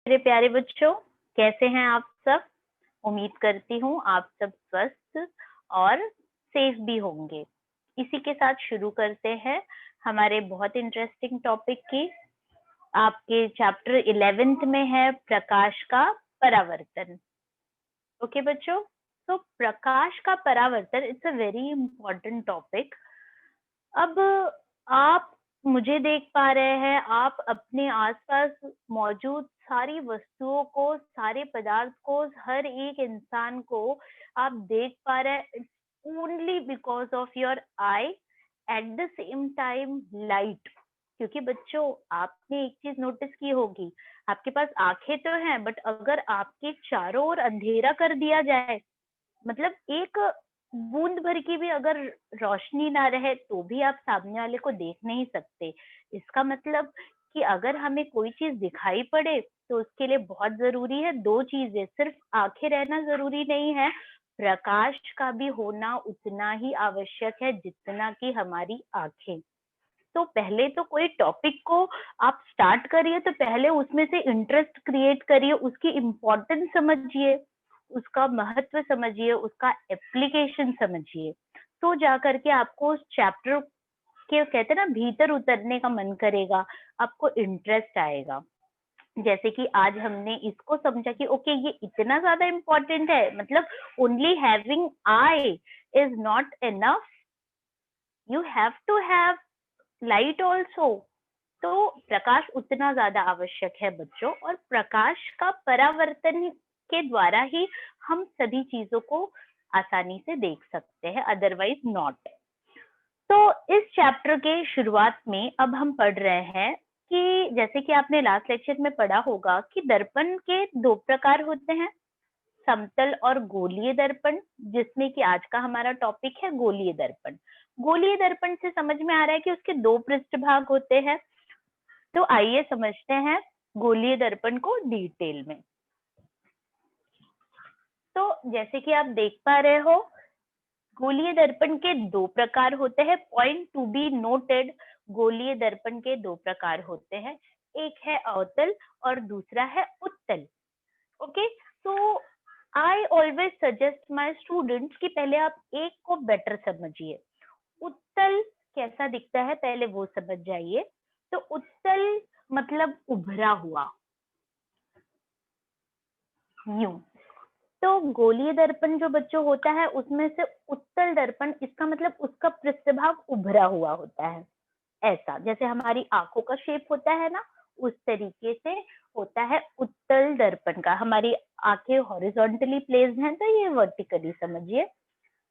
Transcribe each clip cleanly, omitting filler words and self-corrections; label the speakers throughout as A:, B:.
A: मेरे प्यारे बच्चों, कैसे हैं आप सब? उम्मीद करती हूँ आप सब स्वस्थ और सेफ भी होंगे। इसी के साथ शुरू करते हैं हमारे बहुत इंटरेस्टिंग टॉपिक की। आपके चैप्टर 11th में है प्रकाश का परावर्तन। ओके बच्चों, तो प्रकाश का परावर्तन it's a very important topic. अब आप मुझे देख पा रहे हैं, आप अपने आसपास मौजूद सारी वस्तुओं को, सारे पदार्थ को, हर एक इंसान को आप देख पा रहे हैं only because of your I, at the same time light. क्योंकि बच्चों, आपने एक चीज नोटिस की होगी, आपके पास आंखें तो हैं, बट अगर आपके चारों ओर अंधेरा कर दिया जाए, मतलब एक बूंद भर की भी अगर रोशनी ना रहे तो भी आप सामने वाले को देख नहीं सकते। इसका मतलब कि अगर हमें कोई चीज दिखाई पड़े तो उसके लिए बहुत जरूरी है दो चीजें। सिर्फ आंखें रहना जरूरी नहीं है, प्रकाश का भी होना उतना ही आवश्यक है जितना कि हमारी आंखें। तो पहले तो कोई टॉपिक को आप स्टार्ट करिए तो पहले उसमें से इंटरेस्ट क्रिएट करिए, उसकी इम्पोर्टेंस समझिए, उसका महत्व समझिए, उसका एप्लीकेशन समझिए, तो जाकर के आपको उस चैप्टर के कहते हैं ना भीतर उतरने का मन करेगा, आपको इंटरेस्ट आएगा। जैसे कि आज हमने इसको समझा कि ओके ये इतना ज्यादा इम्पोर्टेंट है, मतलब only having eye is not enough, you have to have light also. तो प्रकाश उतना ज्यादा आवश्यक है बच्चों, और प्रकाश का परावर्तन के द्वारा ही हम सभी चीजों को आसानी से देख सकते हैं, अदरवाइज नॉट। तो इस चैप्टर के शुरुआत में अब हम पढ़ रहे हैं कि जैसे कि आपने लास्ट लेक्चर में पढ़ा होगा कि दर्पण के दो प्रकार होते हैं, समतल और गोलीय दर्पण, जिसमें कि आज का हमारा टॉपिक है गोलीय दर्पण। गोलीय दर्पण से समझ में आ रहा है कि उसके दो पृष्ठभाग होते हैं। तो आइए समझते हैं गोलीय दर्पण को डिटेल में। तो जैसे कि आप देख पा रहे हो, गोलीय दर्पण के दो प्रकार होते हैं। पॉइंट टू बी नोटेड, गोलीय दर्पण के दो प्रकार होते हैं, एक है अवतल और दूसरा है उत्तल। ओके, तो I always suggest my students कि पहले आप एक को बेटर समझिए। उत्तल कैसा दिखता है पहले वो समझ जाइए। तो उत्तल मतलब उभरा हुआ, यूं। तो गोलीय दर्पण जो बच्चों होता है उसमें से उत्तल दर्पण, इसका मतलब उसका पृष्ठभाग उभरा हुआ होता है, ऐसा जैसे हमारी आंखों का शेप होता है ना, उस तरीके से होता है उत्तल दर्पण का। हमारी आंखें हॉरिजॉन्टली प्लेस्ड हैं तो ये वर्टिकली समझिए।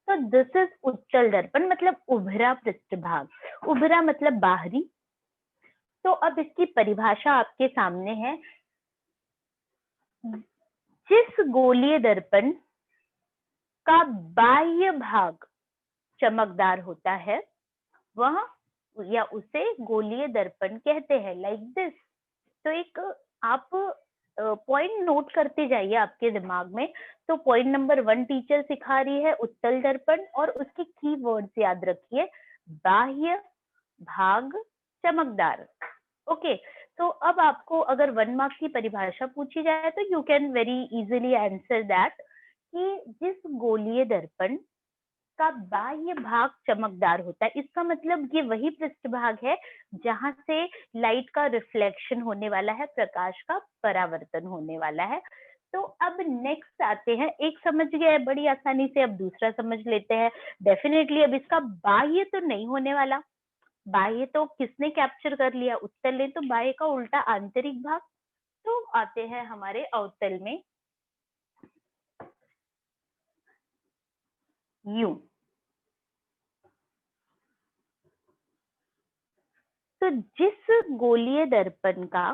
A: तो दिस इज उत्तल दर्पण, मतलब उभरा पृष्ठभाग। उभरा मतलब बाहरी। तो अब इसकी परिभाषा आपके सामने है। जिस गोलीय दर्पण का बाह्य भाग चमकदार होता है वह या उसे गोलीय दर्पण कहते हैं, लाइक दिस। तो एक आप पॉइंट नोट करते जाइए आपके दिमाग में। तो पॉइंट नंबर 1 टीचर सिखा रही है उत्तल दर्पण, और उसके की वर्ड्स याद रखिए, बाह्य भाग चमकदार। ओके, तो अब आपको अगर 1 मार्क की परिभाषा पूछी जाए तो you can very easily answer that कि जिस गोलीय दर्पण का बाह्य भाग चमकदार होता है, इसका मतलब ये वही पृष्ठभाग है जहां से लाइट का रिफ्लेक्शन होने वाला है, प्रकाश का परावर्तन होने वाला है। तो अब नेक्स्ट आते हैं, एक समझ गए हैं बड़ी आसानी से, अब दूसरा समझ लेते हैं। डेफिनेटली अब इसका बाह्य तो नहीं होने वाला, बाह्य तो किसने कैप्चर कर लिया, उत्तल ने, तो बाह्य का उल्टा आंतरिक भाग। तो आते हैं हमारे अवतल में, यूं। तो जिस गोलीय दर्पण का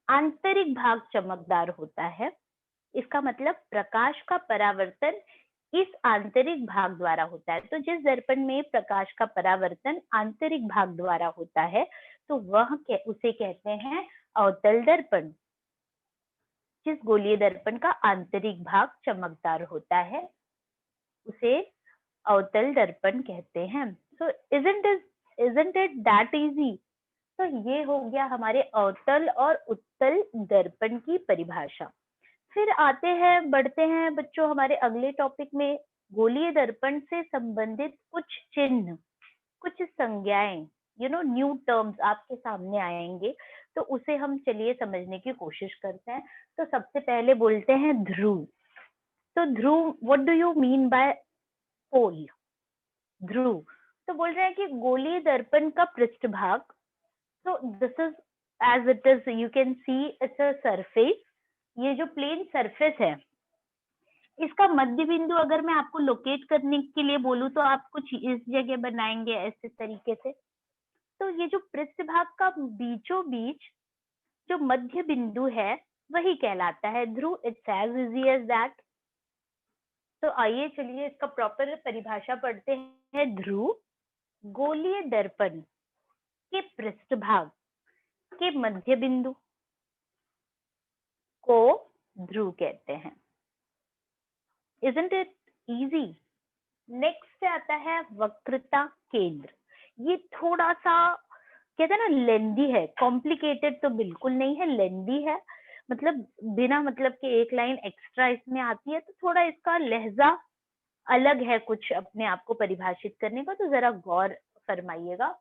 A: आंतरिक भाग चमकदार होता है, इसका मतलब प्रकाश का परावर्तन इस आंतरिक भाग द्वारा होता है। तो जिस दर्पण में प्रकाश का परावर्तन आंतरिक भाग द्वारा होता है तो वह उसे कहते हैं अवतल दर्पण। जिस गोलीय दर्पण का आंतरिक भाग चमकदार होता है उसे अवतल दर्पण कहते हैं। सो इजंट इट दैट इजी? तो ये हो गया हमारे अवतल और उत्तल दर्पण की परिभाषा। फिर आते हैं, बढ़ते हैं बच्चों हमारे अगले टॉपिक में, गोलीय दर्पण से संबंधित कुछ चिन्ह, कुछ संज्ञाएं, न्यू टर्म्स आपके सामने आएंगे, तो उसे हम चलिए समझने की कोशिश करते हैं। तो सबसे पहले बोलते हैं ध्रुव। तो ध्रुव, what do you mean by pole? ध्रुव, तो बोल रहे हैं कि गोलीय दर्पण का पृष्ठभाग, so this is as it is, you can see it's a surface, ये जो प्लेन सरफेस है, इसका मध्य बिंदु अगर मैं आपको लोकेट करने के लिए बोलूं तो आप कुछ इस जगह बनाएंगे ऐसे तरीके से। तो ये जो पृष्ठभाग का बीचों बीच जो मध्य बिंदु है वही कहलाता है ध्रुव। It's as easy as that. तो आइए चलिए इसका प्रॉपर परिभाषा पढ़ते हैं। ध्रुव गोलीय दर्पण के पृष्ठभाग के मध्य बिंदु को ध्रुव कहते हैं। Isn't it easy? नेक्स्ट आता है वक्रता केंद्र। ये थोड़ा सा कहते हैं ना लेंदी है, कॉम्प्लिकेटेड तो बिल्कुल नहीं है, लेंदी है, मतलब बिना मतलब के एक लाइन एक्स्ट्रा इसमें आती है, तो थोड़ा इसका लहजा अलग है कुछ अपने आप को परिभाषित करने का, तो जरा गौर फरमाइएगा।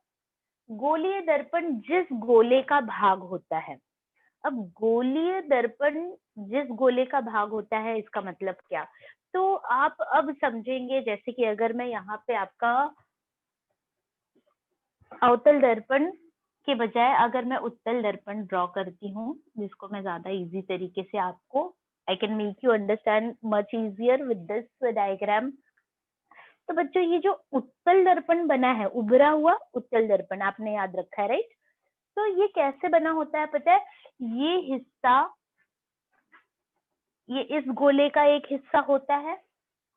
A: गोलीय दर्पण जिस गोले का भाग होता है। अब गोलीय दर्पण जिस गोले का भाग होता है, इसका मतलब क्या? तो आप अब समझेंगे, जैसे कि अगर मैं यहाँ पे आपका अवतल दर्पण के बजाय अगर मैं उत्तल दर्पण ड्रॉ करती हूँ, जिसको मैं ज्यादा इजी तरीके से आपको I can make you understand much easier with this diagram. तो बच्चों ये जो उत्तल दर्पण बना है, उभरा हुआ उत्तल दर्पण आपने याद रखा है, राइट? तो ये कैसे बना होता है पता है? ये हिस्सा, ये इस गोले का एक हिस्सा होता है,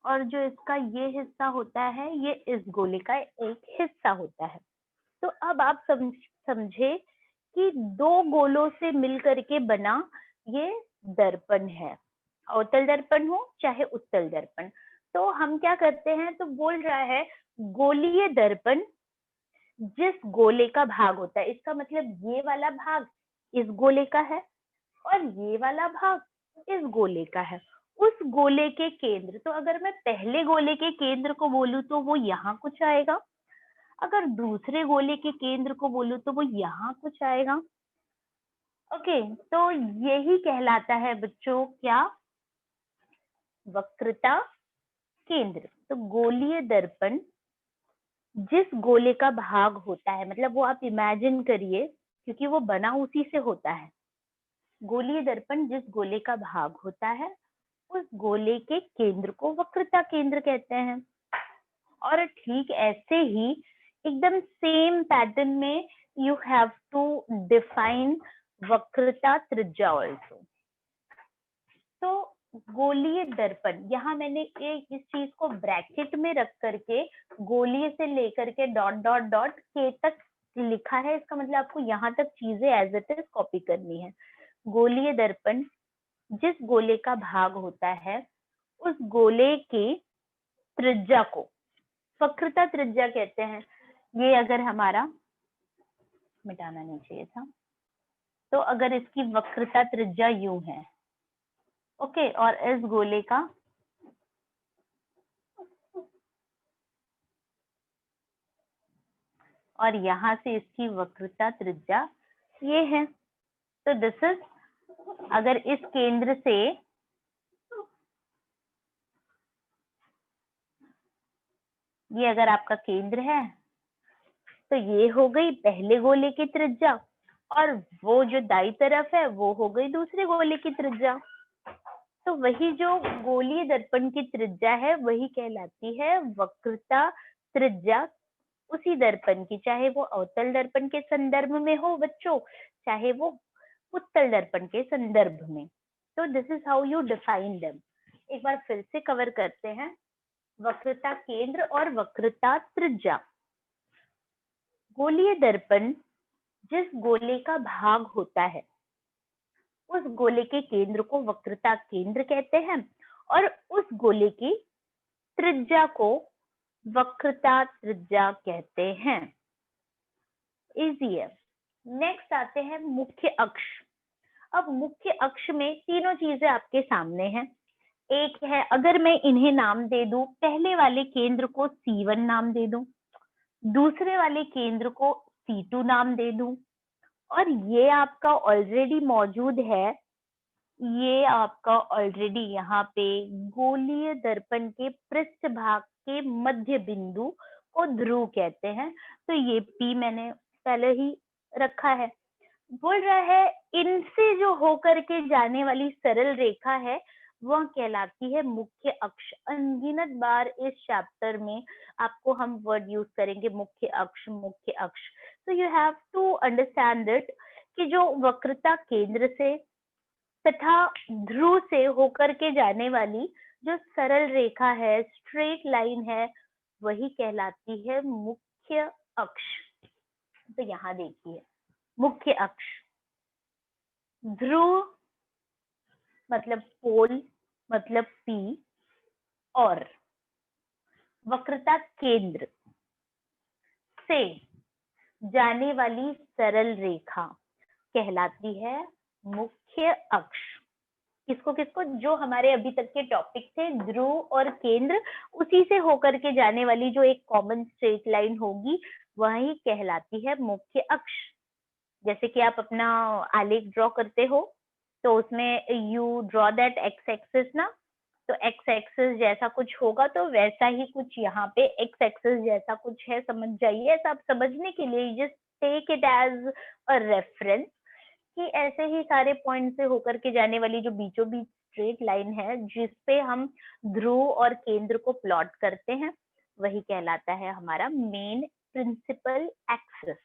A: और जो इसका ये हिस्सा होता है, ये इस गोले का एक हिस्सा होता है। तो अब आप समझे कि दो गोलों से मिलकर के बना ये दर्पण है, अवतल दर्पण हो चाहे उत्तल दर्पण। तो हम क्या करते हैं, तो बोल रहा है गोलीय दर्पण जिस गोले का भाग होता है, इसका मतलब ये वाला भाग इस गोले का है और ये वाला भाग इस गोले का है, उस गोले के केंद्र। तो अगर मैं पहले गोले के केंद्र को बोलूं तो वो यहाँ कुछ आएगा, अगर दूसरे गोले के केंद्र को बोलूं तो वो यहाँ कुछ आएगा। ओके, तो यही कहलाता है बच्चों क्या? वक्रता केंद्र। तो गोलीय दर्पण जिस गोले का भाग होता है, मतलब वो आप इमेजिन करिए क्योंकि वो बना उसी से होता है। गोलीय दर्पण जिस गोले का भाग होता है, उस गोले के केंद्र को वक्रता केंद्र कहते हैं। और ठीक ऐसे ही एकदम सेम पैटर्न में यू हैव टू डिफाइन वक्रता त्रिज्या ऑल्सो। तो गोलीय दर्पण, यहाँ मैंने एक इस चीज को ब्रैकेट में रख करके गोलीय से लेकर के डॉट डॉट डॉट के तक लिखा है, इसका मतलब आपको यहाँ तक चीजें एज इट इज कॉपी करनी है। गोलीय दर्पण जिस गोले का भाग होता है, उस गोले की त्रिज्या को वक्रता त्रिज्या कहते हैं। ये अगर हमारा, मिटाना नहीं चाहिए था, तो अगर इसकी वक्रता त्रिज्या यूं है, ओके, और इस गोले का और यहां से इसकी वक्रता त्रिज्या ये है। तो दिस इज, अगर इस केंद्र से ये अगर आपका केंद्र है, तो ये हो गई पहले गोले की त्रिज्या, और वो जो दाई तरफ है वो हो गई दूसरे गोले की त्रिज्या। तो वही जो गोलीय दर्पण की त्रिज्या है वही कहलाती है वक्रता त्रिज्या उसी दर्पण की, चाहे वो अवतल दर्पण के संदर्भ में हो बच्चों, चाहे वो उत्तल दर्पण के संदर्भ में। तो this is how you define them. एक बार फिर से कवर करते हैं, वक्रता केंद्र और वक्रता त्रिज्या। गोलीय दर्पण जिस गोले का भाग होता है, उस गोले के केंद्र को वक्रता केंद्र कहते हैं, और उस गोले की त्रिज्या को वक्रता त्रिज्या कहते हैं। इजी है। नेक्स्ट आते हैं मुख्य अक्ष। अब मुख्य अक्ष में तीनों चीजें आपके सामने हैं। एक है, अगर मैं इन्हें नाम दे दूं, पहले वाले केंद्र को C1 नाम दे दूं, दूसरे वाले केंद्र को C2 नाम दे दूं, और ये आपका ऑलरेडी मौजूद है, ये आपका ऑलरेडी यहाँ पे गोलीय दर्पण के पृष्ठभाग के मध्य बिंदु को ध्रुव कहते हैं। तो ये P मैंने पहले ही रखा है। बोल रहा है इनसे जो होकर के जाने वाली सरल रेखा है वह कहलाती है मुख्य अक्ष। अनगिनत बार इस चैप्टर में आपको हम वर्ड यूज करेंगे मुख्य अक्ष, मुख्य अक्ष। तो you have to understand it कि जो वक्रता केंद्र से तथा ध्रुव से होकर के जाने वाली जो सरल रेखा है, स्ट्रेट लाइन है, वही कहलाती है मुख्य अक्ष। तो यहाँ देखिए, मुख्य अक्ष, ध्रुव मतलब पोल मतलब P, और वक्रता केंद्र से जाने वाली सरल रेखा कहलाती है मुख्य अक्ष। किसको किसको? जो हमारे अभी तक के टॉपिक थे, ध्रुव और केंद्र, उसी से होकर के जाने वाली जो एक कॉमन स्ट्रेट लाइन होगी वही कहलाती है मुख्य अक्ष। जैसे कि आप अपना आलेख ड्रॉ करते हो तो उसमें you draw that x axis ना, तो एक्स एक्सिस जैसा कुछ होगा तो वैसा ही कुछ यहाँ पे एक्स एक्सिस जैसा कुछ है, समझ जाइए। ऐसा आप समझने के लिए just take it as a reference कि ऐसे ही सारे पॉइंट से होकर के जाने वाली जो बीचों बीच स्ट्रेट लाइन है जिसपे हम ध्रुव और केंद्र को प्लॉट करते हैं, वही कहलाता है हमारा मेन प्रिंसिपल एक्सिस।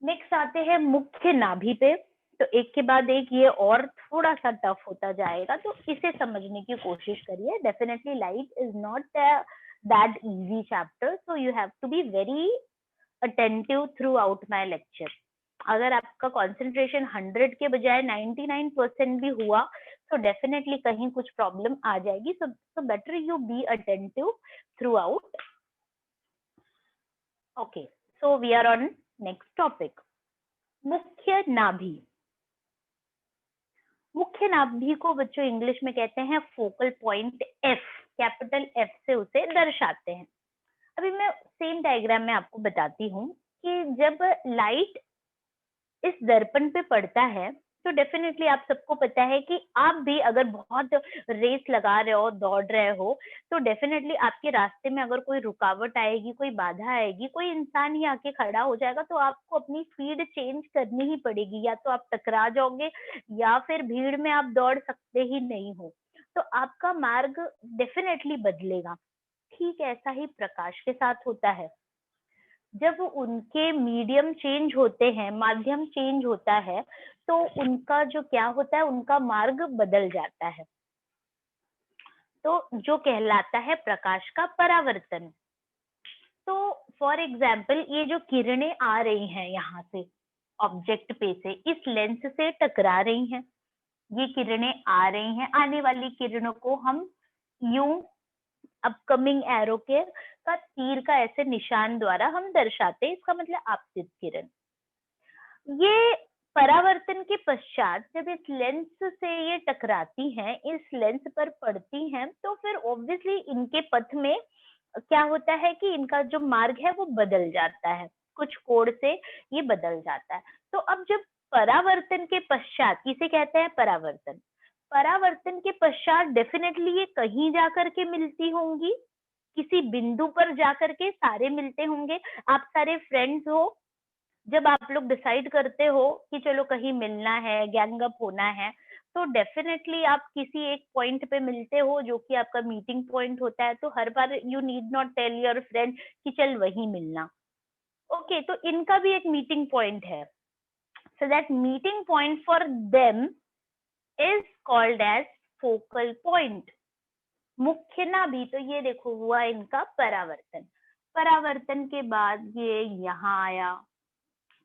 A: नेक्स्ट आते हैं मुख्य नाभि पे। तो एक के बाद एक ये और थोड़ा सा टफ होता जाएगा, तो इसे समझने की कोशिश करिए। Definitely light is not that easy chapter, so you have to be very attentive throughout my lecture. अगर आपका कंसंट्रेशन 100 के बजाय 99% भी हुआ तो डेफिनेटली कहीं कुछ प्रॉब्लम आ जाएगी। So better you be attentive throughout. Okay, so we are on next topic, मुख्य नाभि। मुख्य नाभि को बच्चों इंग्लिश में कहते हैं focal point F, capital F से उसे दर्शाते हैं। अभी मैं सेम डायग्राम में आपको बताती हूँ कि जब लाइट इस दर्पण पे पड़ता है तो डेफिनेटली आप सबको पता है कि आप भी अगर बहुत रेस लगा रहे हो, दौड़ रहे हो, तो डेफिनेटली आपके रास्ते में अगर कोई रुकावट आएगी, कोई बाधा आएगी, कोई इंसान ही आके खड़ा हो जाएगा, तो आपको अपनी स्पीड चेंज करनी ही पड़ेगी। या तो आप टकरा जाओगे या फिर भीड़ में आप दौड़ सकते ही नहीं हो, तो आपका मार्ग डेफिनेटली बदलेगा। ठीक ऐसा ही प्रकाश के साथ होता है। जब उनके मीडियम चेंज होते हैं, माध्यम चेंज होता है, तो उनका जो क्या होता है, उनका मार्ग बदल जाता है, तो जो कहलाता है प्रकाश का परावर्तन। तो फॉर एग्जाम्पल ये जो किरणें आ रही हैं यहाँ से ऑब्जेक्ट पे से, इस लेंस से टकरा रही हैं, ये किरणें आ रही हैं, आने वाली किरणों को हम यूं अपकमिंग एरो के का तीर का ऐसे निशान द्वारा हम दर्शाते हैं। इसका मतलब आपतित किरण। ये परावर्तन के पश्चात जब इस लेंस से ये टकराती हैं, इस लेंस पर पड़ती हैं, तो फिर ऑब्वियसली इनके पथ में क्या होता है कि इनका जो मार्ग है वो बदल जाता है, कुछ कोण से ये बदल जाता है। तो अब जब परावर्तन के पश्चात, इसे कहते हैं परावर्तन, परावर्तन के पश्चात डेफिनेटली ये कहीं जाकर के मिलती होंगी, किसी बिंदु पर जाकर के सारे मिलते होंगे। आप सारे फ्रेंड्स हो, जब आप लोग डिसाइड करते हो कि चलो कहीं मिलना है, गैंग अप होना है, तो डेफिनेटली आप किसी एक पॉइंट पे मिलते हो जो कि आपका मीटिंग पॉइंट होता है। तो हर बार you need not tell your friend कि चल वहीं मिलना। ओके, तो इनका भी एक मीटिंग पॉइंट है। So that meeting point for them is called as focal point. मुख्य नाभि, तो ये देखो हुआ इनका परावर्तन। परावर्तन के बाद ये यहाँ आया,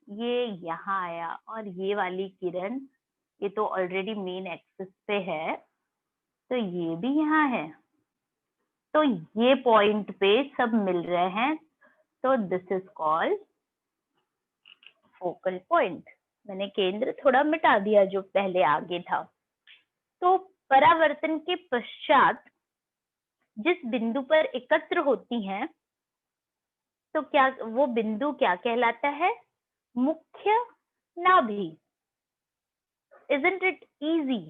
A: ये यहाँ आया, और ये वाली किरण, ये तो ऑलरेडी मेन एक्सिस पे है, तो ये भी यहाँ है, तो ये पॉइंट पे सब मिल रहे हैं, तो this is called focal point. मैंने केंद्र थोड़ा मिटा दिया जो पहले आगे था। तो परावर्तन के पश्चात जिस बिंदु पर एकत्र होती हैं, तो क्या वो बिंदु क्या कहलाता है? मुख्य नाभि। Isn't it easy?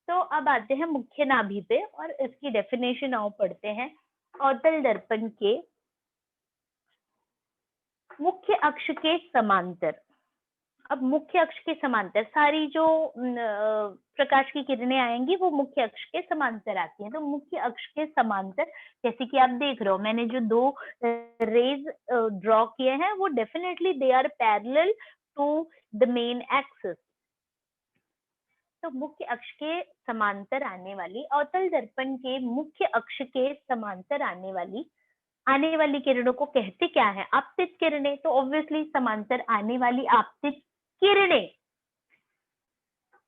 A: तो अब आते हैं मुख्य नाभि पे और इसकी डेफिनेशन आओ पढ़ते हैं। अवतल दर्पण के मुख्य अक्ष के समांतर। अब मुख्य अक्ष के समांतर सारी जो प्रकाश की किरणें आएंगी वो मुख्य अक्ष के समांतर आती हैं। तो मुख्य अक्ष के समांतर, जैसे कि आप देख रहे हो मैंने जो दो रेज ड्रॉ किए हैं वो definitely they are parallel to the main axis. तो मुख्य अक्ष के समांतर आने वाली, अवतल दर्पण के मुख्य अक्ष के समांतर आने वाली किरणों को कहते क्या है? आपतित किरणें। तो ऑब्वियसली समांतर आने वाली आपतित किरणें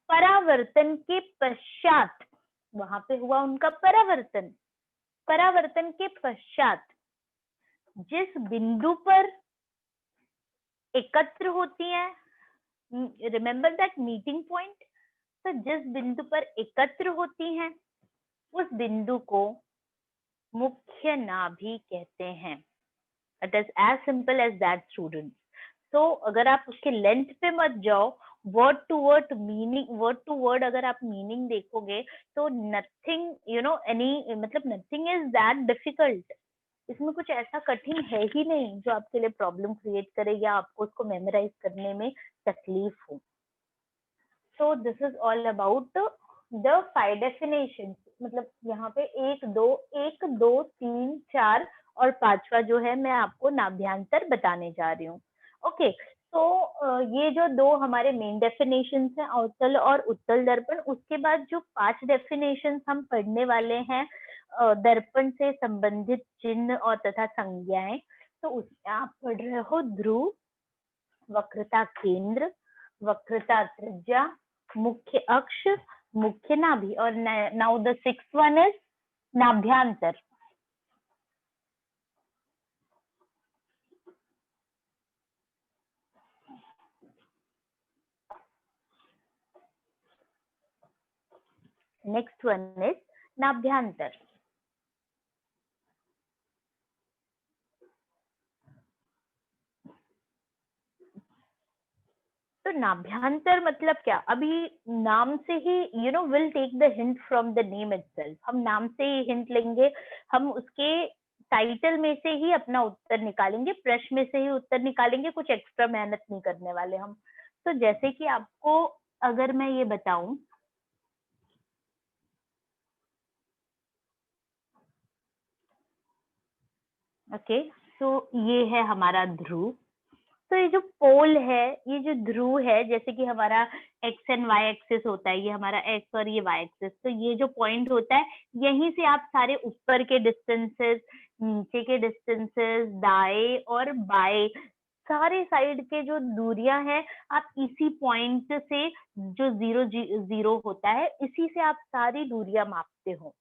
A: परावर्तन के पश्चात, वहां पे हुआ उनका परावर्तन, परावर्तन के पश्चात जिस बिंदु पर एकत्र होती हैं, रिमेंबर दैट मीटिंग पॉइंट। तो जिस बिंदु पर एकत्र होती हैं उस बिंदु को मुख्य नाभि कहते हैं। It is as simple as that students. तो अगर आप उसके लेंथ पे मत जाओ, word to word meaning, word to word अगर आप मीनिंग देखोगे तो नथिंग एनी मतलब नथिंग इज दैट डिफिकल्ट। इसमें कुछ ऐसा कठिन है ही नहीं जो आपके लिए प्रॉब्लम क्रिएट करे या आपको उसको मेमोराइज करने में तकलीफ हो। So this is all about the 5 definitions। मतलब यहाँ पे 1 2 3 4 और 5वां जो है मैं आपको नाभ्यांतर बताने जा रही हूँ। ओके, तो ये जो 2 हमारे मेन डेफिनेशंस हैं, अवतल और उत्तल दर्पण। उसके बाद जो 5 डेफिनेशंस हम पढ़ने वाले हैं दर्पण से संबंधित चिन्ह और तथा संज्ञाएं। तो उसमें आप पढ़ रहे हो ध्रुव, वक्रता केंद्र, वक्रता त्रिज्या, मुख्य अक्ष, मुख्य नाभि। और now the 6th one is नाभ्यांतर। नेक्स्ट वन इज नाभ्यांतर। तो नाभ्यांतर मतलब क्या? अभी नाम से ही will take the hint from the name itself. हम नाम से ही हिंट लेंगे, हम उसके टाइटल में से ही अपना उत्तर निकालेंगे, प्रश्न में से ही उत्तर निकालेंगे, कुछ एक्स्ट्रा मेहनत नहीं करने वाले हम। तो जैसे कि आपको अगर मैं ये बताऊं, ओके, तो ये है हमारा ध्रुव। तो ये जो पोल है, ये जो ध्रुव है, जैसे कि हमारा एक्स एंड वाई एक्सिस होता है, ये हमारा एक्स और ये वाई एक्सिस। तो ये जो पॉइंट होता है, यहीं से आप सारे ऊपर के डिस्टेंसेस, नीचे के डिस्टेंसेस, दाएं और बाएं सारे साइड के जो दूरियां हैं, आप इसी पॉइंट से, जो 0 होता है, इसी से आप सारी दूरियां मापते हो।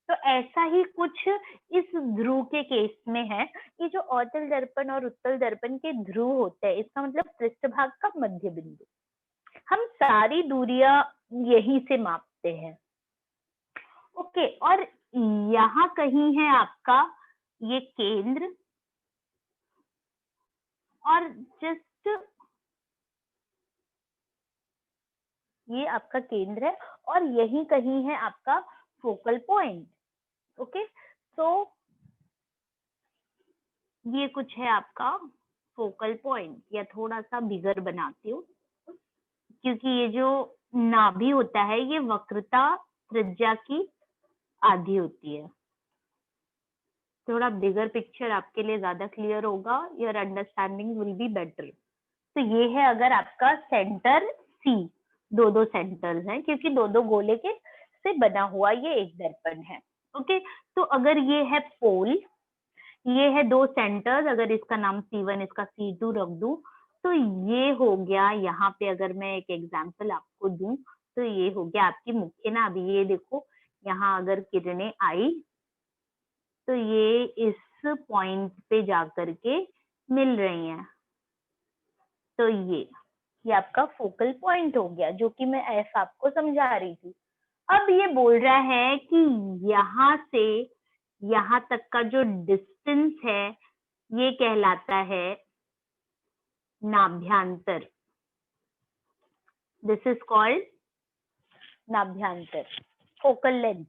A: तो ऐसा ही कुछ इस ध्रुव के केस में है। ये जो अवतल दर्पण और उत्तल दर्पण के ध्रुव होते हैं, इसका मतलब पृष्ठभाग का मध्य बिंदु। हम सारी दूरियां यहीं से मापते हैं। ओके, और यहाँ कहीं है आपका ये केंद्र, और जस्ट ये आपका केंद्र है, और यही कहीं है आपका फोकल पॉइंट। ओके, तो ये कुछ है आपका फोकल पॉइंट, या थोड़ा सा बिगर बनाती हूँ, क्योंकि ये जो नाभि होता है ये वक्रता त्रिज्या की आधी होती है। थोड़ा बिगर पिक्चर आपके लिए ज्यादा क्लियर होगा, your understanding will be better. तो ये है अगर आपका सेंटर सी, दो सेंटर्स हैं क्योंकि दो गोले के से बना हुआ ये एक दर्पण है। ओके, तो अगर ये है पोल, ये है 2 सेंटर्स, अगर इसका नाम C1 इसका C2 रख दूं, तो ये हो गया। यहाँ पे अगर मैं एक एग्जांपल आपको दूं तो ये हो गया आपकी मुख्य नाभि। ये देखो, यहाँ अगर किरणें आई तो ये इस पॉइंट पे जाकर के मिल रही हैं। तो ये आपका फोकल पॉइंट हो गया, जो कि मैं एफ आपको समझा रही थी। अब ये बोल रहा है कि यहाँ से यहाँ तक का जो डिस्टेंस है ये कहलाता है नाभ्यांतर। दिस इज कॉल्ड नाभ्यांतर, फोकल लेंथ।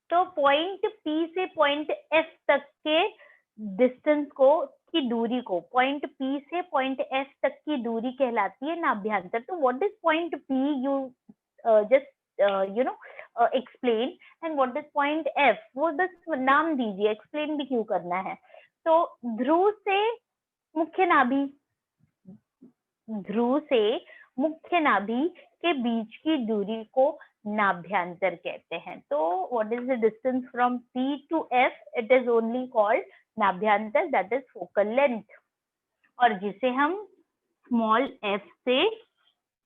A: तो पॉइंट पी से पॉइंट एफ तक के डिस्टेंस को, की दूरी को, पॉइंट पी से पॉइंट एफ तक की दूरी कहलाती है नाभ्यांतर। तो what is point P, you just you know explain, and what is point F, वो बस नाम दीजिए, एक्सप्लेन भी क्यों करना है। तो ध्रुव से मुख्य नाभि, ध्रुव से मुख्य नाभि के बीच की दूरी को नाभ्यांतर कहते हैं। तो what is the distance from P to F, it is only called नाभ्यांतर, दैट इज फोकल लेंथ, और जिसे हम स्मॉल एफ से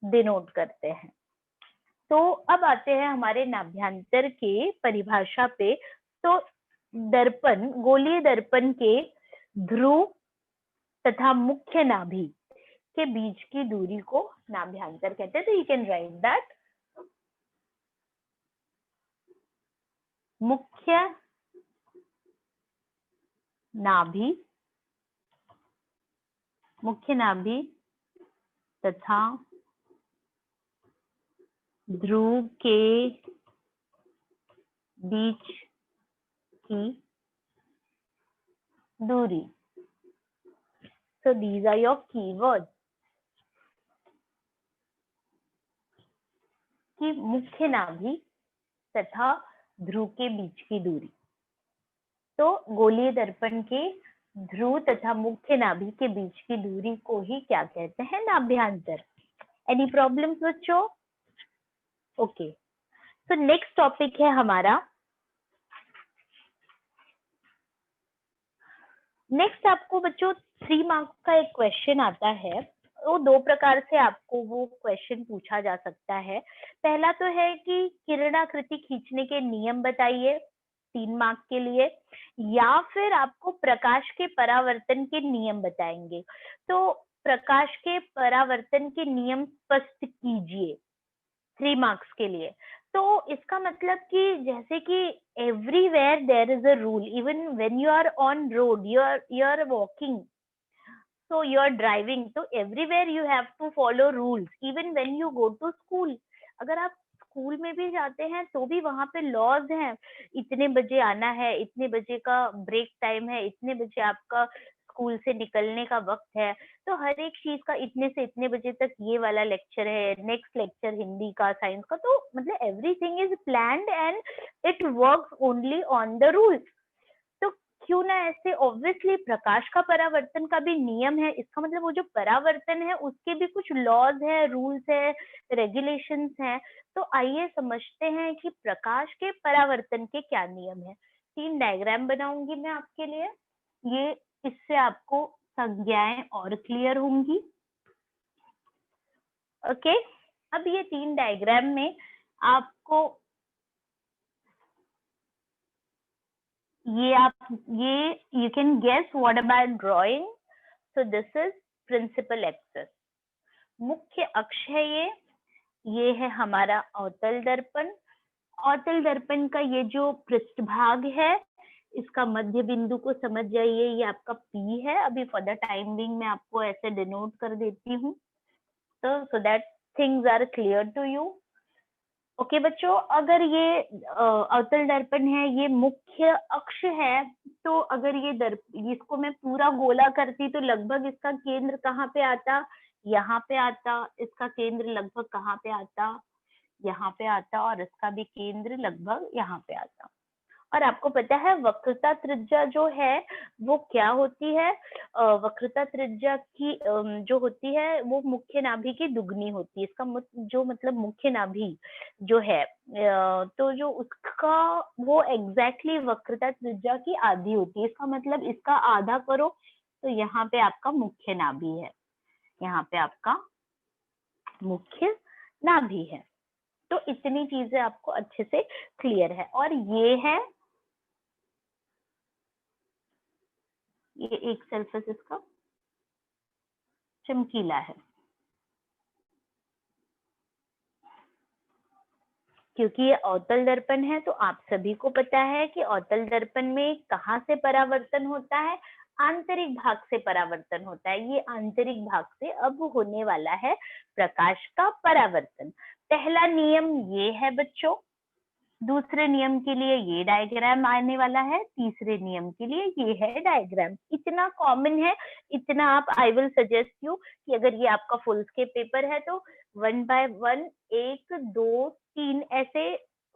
A: डिनोट करते हैं। तो अब आते हैं हमारे नाभ्यांतर के परिभाषा पे। तो दर्पण, गोलीय दर्पण के ध्रुव तथा मुख्य नाभि के बीच की दूरी को नाभ्यांतर कहते हैं। तो यू कैन राइट दैट मुख्य नाभि तथा ध्रुव के बीच की दूरी। So these are your keywords, कि मुख्य नाभि तथा ध्रुव के बीच की दूरी। तो गोलीय दर्पण के ध्रुव तथा मुख्य नाभि के बीच की दूरी को ही क्या कहते हैं, नाभ्यांतर। एनी प्रॉब्लम्स बच्चों? ओके, तो नेक्स्ट टॉपिक है हमारा, नेक्स्ट आपको बच्चों 3 मार्क्स का एक क्वेश्चन आता है। वो 2 प्रकार से आपको वो क्वेश्चन पूछा जा सकता है। पहला तो है कि किरणाकृति खींचने के नियम बताइए, 3 मार्क्स के लिए, या फिर आपको प्रकाश के परावर्तन के नियम बताएंगे। तो प्रकाश के परावर्तन के नियम स्पष्ट कीजिए, 3 मार्क्स के लिए। तो इसका मतलब कि जैसे कि everywhere there is a rule, even when you are on road, you are walking, so you are driving, so everywhere you have to follow rules, even when you go to school। अगर आप school में भी जाते हैं तो भी वहां पे लॉज हैं, इतने बजे आना है, इतने बजे का ब्रेक टाइम है, इतने बजे आपका स्कूल से निकलने का वक्त है। तो हर एक चीज का इतने से इतने बजे तक ये वाला लेक्चर है, नेक्स्ट लेक्चर हिंदी का, साइंस का, तो मतलब everything is planned and it works only on the rules. तो क्यों ना ऐसे, ऑब्वियसली प्रकाश का परावर्तन का भी नियम है, इसका मतलब वो जो परावर्तन है उसके भी कुछ लॉज है, रूल्स है, रेगुलेशंस हैं। तो आइए समझते हैं कि प्रकाश के परावर्तन के क्या नियम है। 3 डायग्राम बनाऊंगी मैं आपके लिए, ये इससे आपको संज्ञाएं और क्लियर होंगी। ओके, अब ये 3 डायग्राम में आपको ये you can guess what about drawing। So this is principal axis, मुख्य अक्ष है ये है हमारा अवतल दर्पण। अवतल दर्पण का ये जो पृष्ठभाग है, इसका मध्य बिंदु को समझ जाइए, ये आपका P है। अभी फॉर द टाइम बिंग मैं आपको ऐसे डिनोट कर देती हूँ, तो so that things are clear to you. Okay बच्चों, अगर ये अवतल दर्पण है, ये मुख्य अक्ष है, तो अगर ये इसको मैं पूरा गोला करती तो लगभग इसका केंद्र कहाँ पे आता, यहाँ पे आता। इसका केंद्र लगभग कहाँ पे आता, यहाँ पे आता, और इसका भी केंद्र लगभग यहाँ पे आता। और आपको पता है वक्रता त्रिज्या जो है वो क्या होती है, वक्रता त्रिज्या की जो होती है वो मुख्य नाभि की दुगनी होती है। इसका जो मतलब मुख्य नाभि जो है, तो जो उसका वो एग्जैक्टली वक्रता त्रिज्या की आधी होती है। इसका मतलब इसका आधा करो तो यहाँ पे आपका मुख्य नाभि है, यहाँ पे आपका मुख्य नाभि है। तो इतनी चीजें आपको अच्छे से क्लियर है। और ये है, ये एक सरफेस इसका, चमकीला है, क्योंकि ये अवतल दर्पण है तो आप सभी को पता है कि अवतल दर्पण में कहाँ से परावर्तन होता है, आंतरिक भाग से परावर्तन होता है। ये आंतरिक भाग से अब होने वाला है प्रकाश का परावर्तन। पहला नियम ये है बच्चों, दूसरे नियम के लिए ये डायग्राम आने वाला है, तीसरे नियम के लिए ये है डायग्राम। इतना कॉमन है, इतना आप, आई विल सजेस्ट यू कि अगर ये आपका फुल स्केप पेपर है तो 1 by 1 1 2 3 ऐसे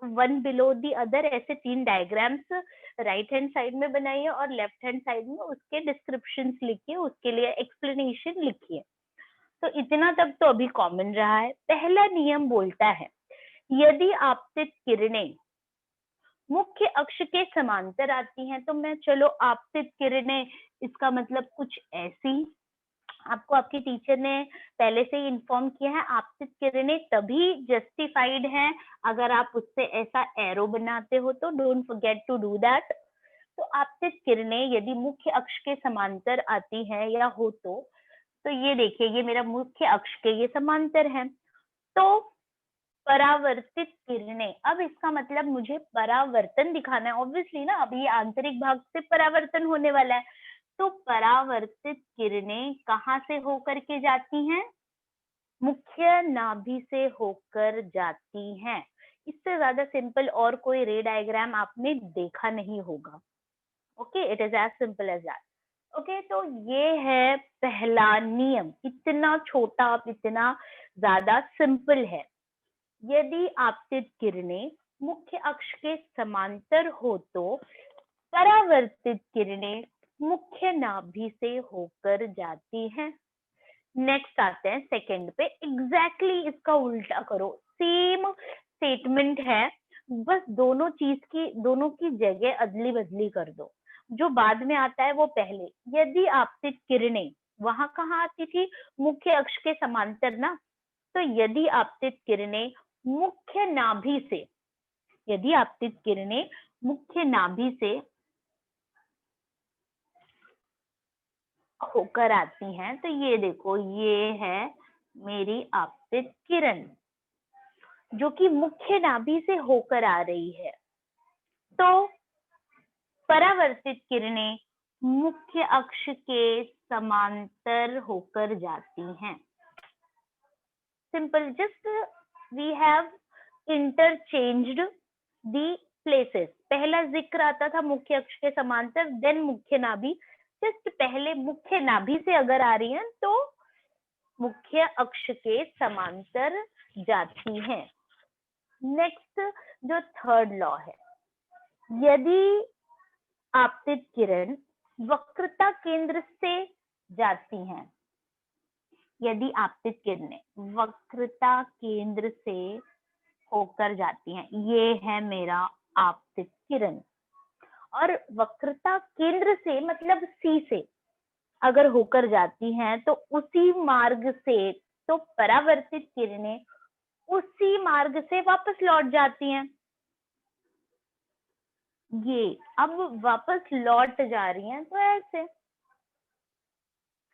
A: 1 below the other ऐसे 3 डायग्राम्स राइट हैंड साइड में बनाइए और लेफ्ट हैंड साइड में उसके डिस्क्रिप्शन लिखिए, उसके लिए एक्सप्लेनेशन लिखिए। तो इतना तक तो अभी कॉमन रहा है। पहला नियम बोलता है यदि आपतित किरणें मुख्य अक्ष के समांतर आती हैं, तो मैं चलो आपतित किरणें, इसका मतलब कुछ ऐसी, आपको आपके टीचर ने पहले से ही इन्फॉर्म किया है, आपतित किरणें तभी जस्टिफाइड है अगर आप उससे ऐसा एरो बनाते हो, तो don't forget to do that. तो आपतित किरणें यदि मुख्य अक्ष के समांतर आती हैं या हो तो ये देखिए, ये मेरा मुख्य अक्ष के ये समांतर है, तो परावर्तित किरणें, अब इसका मतलब मुझे परावर्तन दिखाना है ऑब्वियसली ना, अभी आंतरिक भाग से परावर्तन होने वाला है, तो परावर्तित किरणें कहाँ से होकर के जाती हैं, मुख्य नाभि से होकर जाती हैं। इससे ज्यादा सिंपल और कोई रे डायग्राम आपने देखा नहीं होगा। Okay, it is as simple as that. Okay, तो ये है पहला नियम, इतना छोटा, इतना ज्यादा सिंपल है। यदि आपतित किरणें मुख्य अक्ष के समांतर हो तो परावर्तित किरणें मुख्य नाभि से होकर जाती हैं। नेक्स्ट आते हैं सेकंड पे, एग्जैक्टली इसका उल्टा करो, सेम स्टेटमेंट है, बस दोनों की जगह अदली बदली कर दो, जो बाद में आता है वो पहले। यदि आपतित किरणें, वहां कहाँ आती थी, मुख्य अक्ष के समांतर ना, तो यदि आपतित किरणें मुख्य नाभि से, यदि आपतित किरणें मुख्य नाभि से होकर आती हैं, तो ये देखो, ये है मेरी आपतित किरण जो कि मुख्य नाभि से होकर आ रही है। तो परावर्तित किरणें मुख्य अक्ष के समांतर होकर जाती हैं। Simple, just we have interchanged the places. पहला जिक्र आता था मुख्य अक्ष के समांतर, देन मुख्य नाभि, जस्ट पहले मुख्य नाभि से अगर आ रही हैं तो मुख्य अक्ष के समांतर जाती हैं। नेक्स्ट जो थर्ड लॉ है, यदि आपतित किरण वक्रता केंद्र से जाती हैं, यदि आपतित किरणें वक्रता केंद्र से होकर जाती हैं, ये है मेरा आपतित किरण, और वक्रता केंद्र से मतलब सी से अगर होकर जाती हैं तो उसी मार्ग से, तो परावर्तित किरणें उसी मार्ग से वापस लौट जाती हैं। ये अब वापस लौट जा रही हैं तो ऐसे।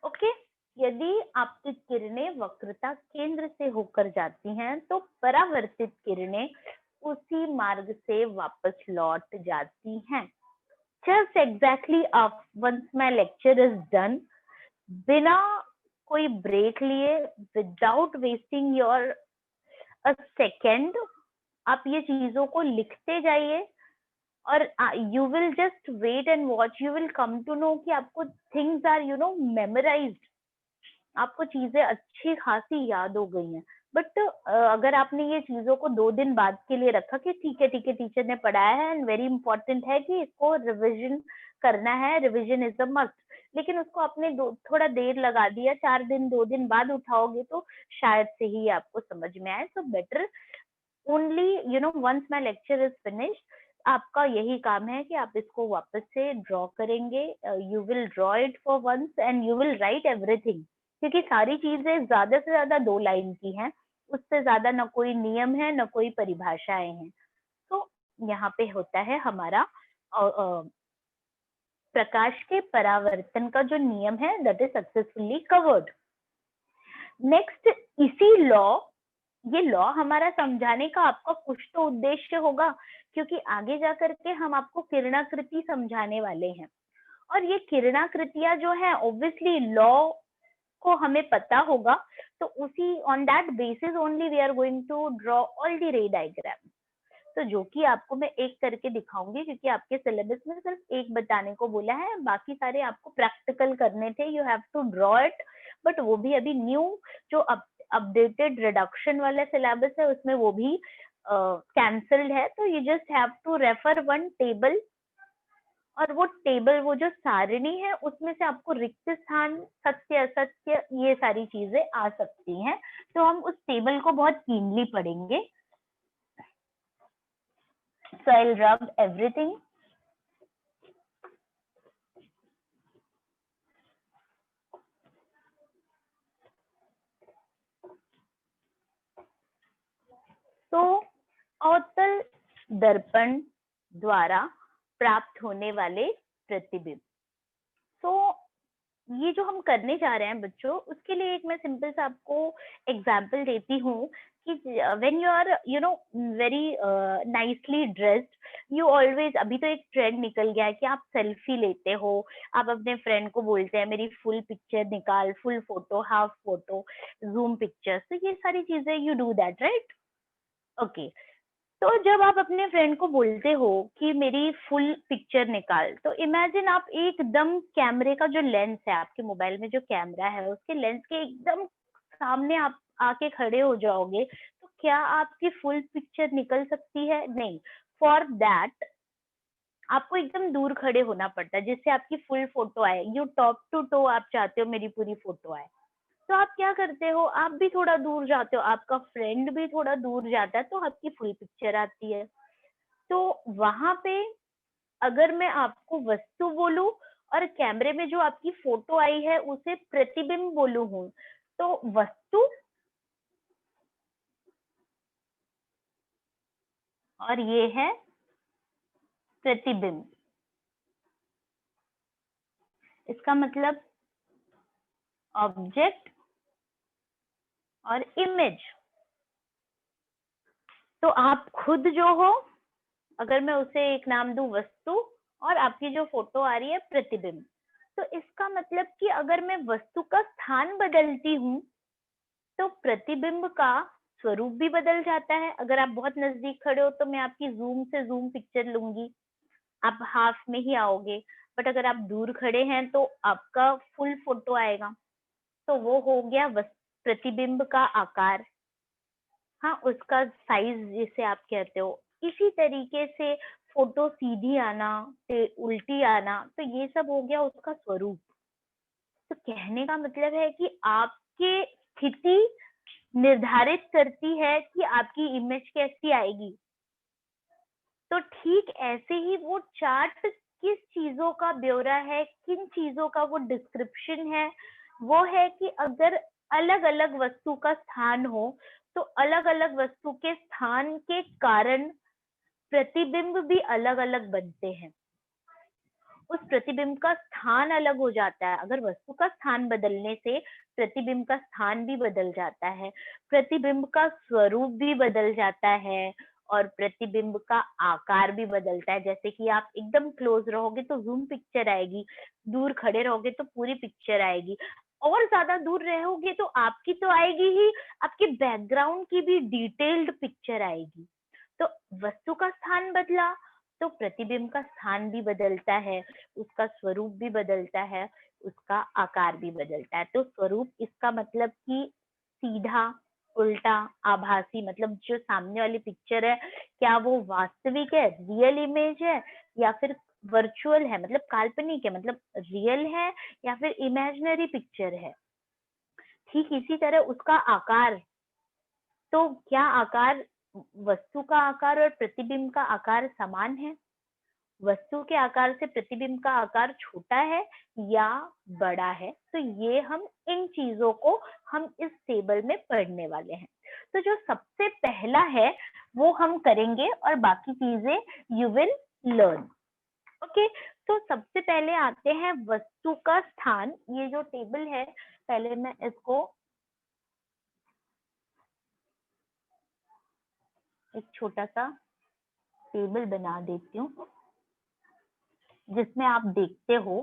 A: ओके, यदि आपतित किरणें वक्रता केंद्र से होकर जाती हैं तो परावर्तित किरणें उसी मार्ग से वापस लौट जाती हैं। Just exactly once my lecture is done, बिना कोई ब्रेक लिए, without wasting your a second, आप ये चीजों को लिखते जाइए और you will just wait and watch, you will come to know कि आपको थिंग्स आर मेमोराइज्ड, आपको चीजें अच्छी खासी याद हो गई हैं। बट अगर आपने ये चीजों को 2 दिन बाद के लिए रखा कि ठीक है टीचर ने पढ़ाया है एंड वेरी इंपॉर्टेंट है कि इसको रिविजन करना है, रिविजन इज अ मस्ट, लेकिन उसको आपने थोड़ा देर लगा दिया, 4 दिन 2 दिन बाद उठाओगे तो शायद से ही आपको समझ में आए। So better only once my lecture is finished, आपका यही काम है कि आप इसको वापस से ड्रॉ करेंगे, you will draw it for once and you will write everything, क्योंकि सारी चीजें ज्यादा से ज्यादा 2 लाइन की हैं, उससे ज्यादा न कोई नियम है न कोई परिभाषाएं हैं। तो यहाँ पे होता है हमारा प्रकाश के परावर्तन का जो नियम है, that is successfully covered. Next, इसी लॉ, ये लॉ हमारा समझाने का आपका कुछ तो उद्देश्य होगा, क्योंकि आगे जाकर के हम आपको किरणाकृति समझाने वाले हैं, और ये किरणाकृतियां जो है ऑब्वियसली लॉ को हमें पता होगा, तो उसी on that basis only we are going to draw all the ray diagram. तो जो कि आपको मैं एक करके दिखाऊंगी, क्योंकि आपके सिलेबस में सिर्फ एक बताने को बोला है, बाकी सारे आपको प्रैक्टिकल करने थे, you have to draw it. But वो भी अभी न्यू जो अपडेटेड रिडक्शन वाला सिलेबस है उसमें वो भी कैंसल्ड है, तो you just have to refer one table, और वो टेबल, वो जो सारणी है उसमें से आपको रिक्त स्थान, सत्य असत्य, ये सारी चीजें आ सकती हैं, तो हम उस टेबल को बहुत कीनली पढ़ेंगे। So I'll rub everything. तो अवतल दर्पण द्वारा प्राप्त होने वाले प्रतिबिंब। तो ये जो हम करने जा रहे हैं बच्चों, उसके लिए एक मैं सिंपल सा आपको एग्जाम्पल देती हूँ कि when you are very nicely dressed, you always, अभी तो एक ट्रेंड निकल गया है कि आप सेल्फी लेते हो, आप अपने फ्रेंड को बोलते हैं मेरी फुल पिक्चर निकाल, full photo, half photo, zoom pictures, तो ये सारी चीजें you do that, right? Okay. तो जब आप अपने फ्रेंड को बोलते हो कि मेरी फुल पिक्चर निकाल, तो इमेजिन आप एकदम कैमरे का जो लेंस है, आपके मोबाइल में जो कैमरा है उसके लेंस के एकदम सामने आप आके खड़े हो जाओगे, तो क्या आपकी फुल पिक्चर निकल सकती है? नहीं। फॉर दैट आपको एकदम दूर खड़े होना पड़ता है जिससे आपकी फुल फोटो आए, यू टॉप टू टो आप चाहते हो मेरी पूरी फोटो आए, तो आप क्या करते हो, आप भी थोड़ा दूर जाते हो, आपका फ्रेंड भी थोड़ा दूर जाता है, तो आपकी फुल पिक्चर आती है। तो वहां पे अगर मैं आपको वस्तु बोलूं और कैमरे में जो आपकी फोटो आई है उसे प्रतिबिंब बोलूं हूं, तो वस्तु और ये है प्रतिबिंब। इसका मतलब ऑब्जेक्ट और इमेज। तो आप खुद जो हो, अगर मैं उसे एक नाम दूं वस्तु, और आपकी जो फोटो आ रही है प्रतिबिंब, तो इसका मतलब कि अगर मैं वस्तु का स्थान बदलती हूँ तो प्रतिबिंब का स्वरूप भी बदल जाता है। अगर आप बहुत नजदीक खड़े हो तो मैं आपकी जूम से जूम पिक्चर लूंगी, आप हाफ में ही आओगे, बट अगर आप दूर खड़े हैं तो आपका फुल फोटो आएगा। तो वो हो गया प्रतिबिंब का आकार, हाँ, उसका साइज जिसे आप कहते हो। इसी तरीके से फोटो सीधी आना, उल्टी आना, तो ये सब हो गया उसका स्वरूप। तो कहने का मतलब है कि आपके स्थिति निर्धारित करती है कि आपकी इमेज कैसी आएगी। तो ठीक ऐसे ही वो चार्ट किस चीजों का ब्यौरा है, किन चीजों का वो डिस्क्रिप्शन है, वो है कि अगर अलग अलग वस्तु का स्थान हो तो अलग अलग वस्तु के स्थान के कारण प्रतिबिंब भी अलग अलग बनते हैं। उस प्रतिबिंब का स्थान अलग हो जाता है, अगर वस्तु का स्थान बदलने से प्रतिबिंब का स्थान भी बदल जाता है, प्रतिबिंब का स्वरूप भी बदल जाता है, और प्रतिबिंब का आकार भी बदलता है। जैसे कि आप एकदम क्लोज रहोगे तो जूम पिक्चर आएगी, दूर खड़े रहोगे तो पूरी पिक्चर आएगी, और ज्यादा दूर रहोगे तो आपकी तो आएगी ही, आपके बैकग्राउंड की भी डिटेल्ड पिक्चर आएगी। तो वस्तु का स्थान बदला तो प्रतिबिंब का स्थान भी बदलता है, उसका स्वरूप भी बदलता है, उसका आकार भी बदलता है। तो स्वरूप इसका मतलब कि सीधा, उल्टा, आभासी, मतलब जो सामने वाली पिक्चर है क्या वो वास्तविक है, रियल इमेज है, या फिर वर्चुअल है, मतलब काल्पनिक है, मतलब रियल है, या फिर इमेजिनरी पिक्चर है। ठीक इसी तरह उसका आकार, तो क्या आकार, वस्तु का आकार और प्रतिबिंब का आकार समान है? वस्तु के आकार से प्रतिबिंब का आकार छोटा है या बड़ा है? तो ये हम इन चीजों को हम इस टेबल में पढ़ने वाले हैं। तो जो सबसे पहला है वो हम करेंगे और बाकी चीजें यू विल लर्न। ओके, तो सबसे पहले आते हैं वस्तु का स्थान। ये जो टेबल है, पहले मैं इसको एक छोटा सा टेबल बना देती हूँ जिसमें आप देखते हो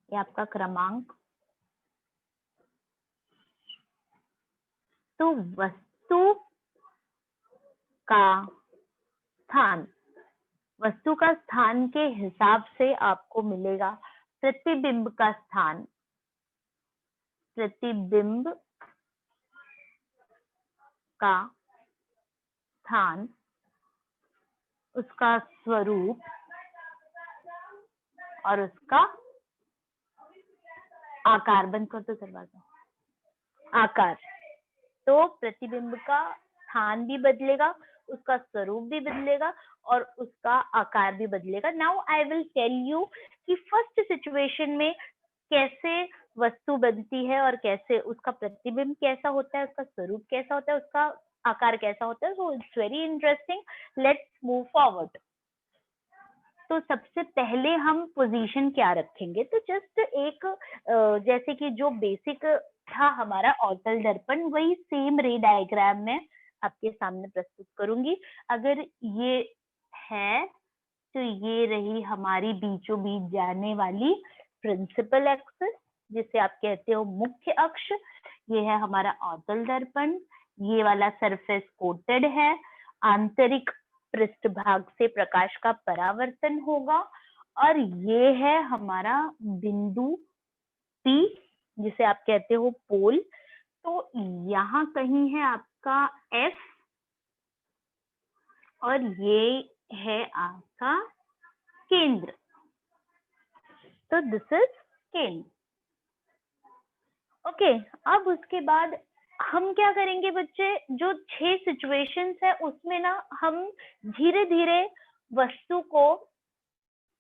A: ये आपका क्रमांक। तो वस्तु का स्थान, वस्तु का स्थान के हिसाब से आपको मिलेगा प्रतिबिंब का स्थान। प्रतिबिंब का स्थान, उसका स्वरूप और उसका आकार। बंद कर दो दरवाजा। आकार। तो प्रतिबिंब का स्थान भी बदलेगा, उसका स्वरूप भी बदलेगा और उसका आकार भी बदलेगा। Now I will tell you कि फर्स्ट सिचुएशन में कैसे वस्तु बनती है और कैसे उसका प्रतिबिंब कैसा होता है, उसका स्वरूप कैसा होता है, उसका आकार कैसा होता है। So it's very interesting. Let's move forward. तो सबसे पहले हम पोजीशन क्या रखेंगे, तो जस्ट एक जैसे कि जो बेसिक था हमारा अवतल दर्पण, वही सेम रे डायग्राम में आपके सामने प्रस्तुत करूंगी। अगर ये है तो ये रही हमारी बीचों बीच जाने वाली प्रिंसिपल एक्सिस, जिसे आप कहते हो मुख्य अक्ष। ये है हमारा अवतल दर्पण। ये वाला सरफेस कोटेड है। आंतरिक पृष्ठभाग से प्रकाश का परावर्तन होगा। और ये है हमारा बिंदु P, जिसे आप कहते हो पोल। तो यहाँ कहीं है आपका F और ये है आपका केंद्र। तो दिस इज केंद्र। ओके, अब उसके बाद हम क्या करेंगे बच्चे, जो 6 सिचुएशंस है उसमें ना हम धीरे धीरे वस्तु को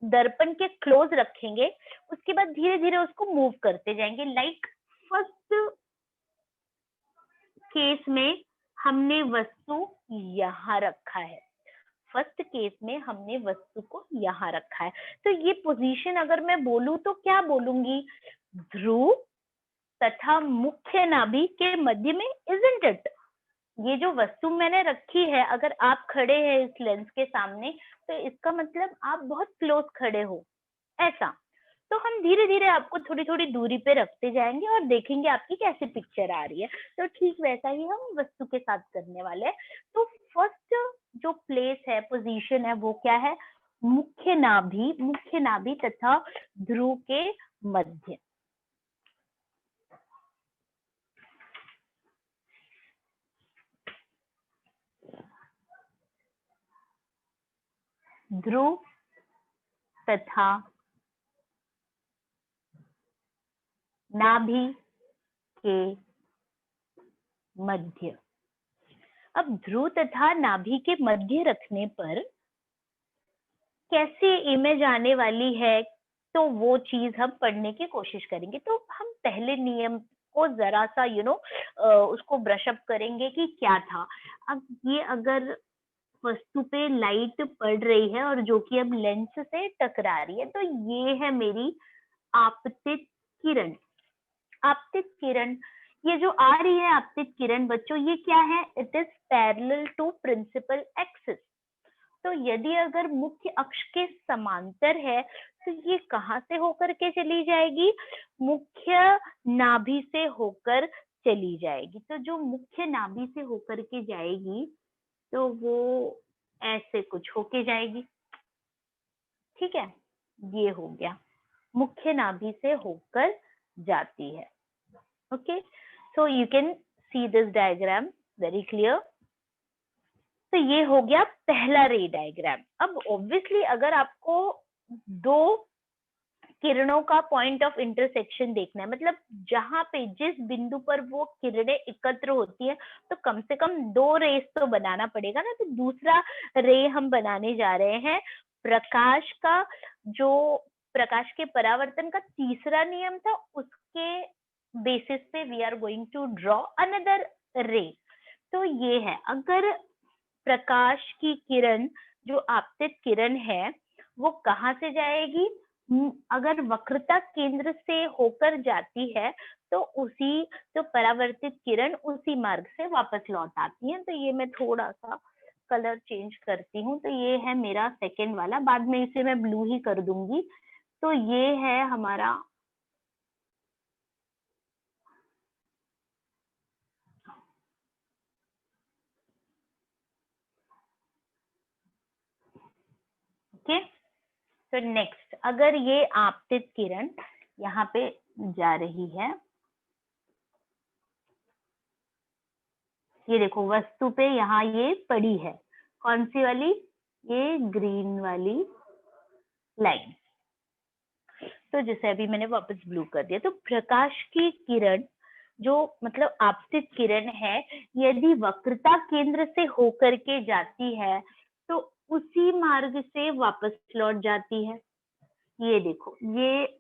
A: दर्पण के क्लोज रखेंगे, उसके बाद धीरे धीरे उसको मूव करते जाएंगे। लाइक फर्स्ट केस में हमने वस्तु यहाँ रखा है। फर्स्ट केस में हमने वस्तु को यहाँ रखा है। तो ये पोजीशन अगर मैं बोलूं तो क्या बोलूंगी, ध्रुव तथा मुख्य नाभि के मध्य में, इजंट इट। ये जो वस्तु मैंने रखी है, अगर आप खड़े हैं इस लेंस के सामने तो इसका मतलब आप बहुत क्लोज खड़े हो, ऐसा। तो हम धीरे धीरे आपको थोड़ी थोड़ी दूरी पे रखते जाएंगे और देखेंगे आपकी कैसे पिक्चर आ रही है। तो ठीक वैसा ही हम वस्तु के साथ करने वाले हैं। तो फर्स्ट जो प्लेस है, पोजीशन है, वो क्या है, मुख्य नाभि। मुख्य नाभि तथा ध्रुव के मध्य। ध्रुव तथा नाभि के मध्य। अब ध्रुव तथा नाभि के मध्य रखने पर कैसी इमेज आने वाली है, तो वो चीज हम पढ़ने की कोशिश करेंगे। तो हम पहले नियम को जरा सा उसको ब्रश अप करेंगे कि क्या था। अब ये अगर वस्तु पे लाइट पड़ रही है और जो कि अब लेंस से टकरा रही है, तो ये है मेरी आपतित किरण। आपतित किरण, ये जो आ रही है आपतित किरण बच्चों, ये क्या है, it is parallel to principal axis. तो यदि अगर मुख्य अक्ष के समांतर है तो ये कहाँ से होकर के चली जाएगी, मुख्य नाभि से होकर चली जाएगी। तो जो मुख्य नाभि से होकर के जाएगी तो वो ऐसे कुछ होके जाएगी। ठीक है, ये हो गया, मुख्य नाभि से होकर जाती है। Okay, so you can see this diagram very clear. तो ये हो गया पहला रे डायग्राम। अब ऑब्वियसली अगर आपको दो किरणों का पॉइंट ऑफ इंटरसेक्शन देखना है, मतलब जहां पे जिस बिंदु पर वो किरणें एकत्र होती है, तो कम से कम 2 रेस तो बनाना पड़ेगा ना। तो दूसरा रे हम बनाने जा रहे हैं प्रकाश का, जो प्रकाश के परावर्तन का तीसरा नियम था, उसके बेसिस पे we are going to draw another ray. तो ये है, अगर प्रकाश की किरण, जो आपतित किरण है, वो कहाँ से जाएगी, अगर वक्रता केंद्र से होकर जाती है तो उसी जो परावर्तित किरण उसी मार्ग से वापस लौट आती है। तो ये मैं थोड़ा सा कलर चेंज करती हूँ। तो ये है मेरा सेकेंड वाला, बाद में इसे मैं ब्लू ही कर दूंगी। तो ये है हमारा ओके। तो नेक्स्ट, अगर ये आपतित किरण यहाँ पे जा रही है, ये देखो वस्तु पे यहाँ ये पड़ी है, कौन सी वाली, ये ग्रीन वाली लाइन। तो जैसे अभी मैंने वापस ब्लू कर दिया। तो प्रकाश की किरण जो मतलब आपतित किरण है, यदि वक्रता केंद्र से होकर के जाती है तो उसी मार्ग से वापस लौट जाती है। ये देखो, ये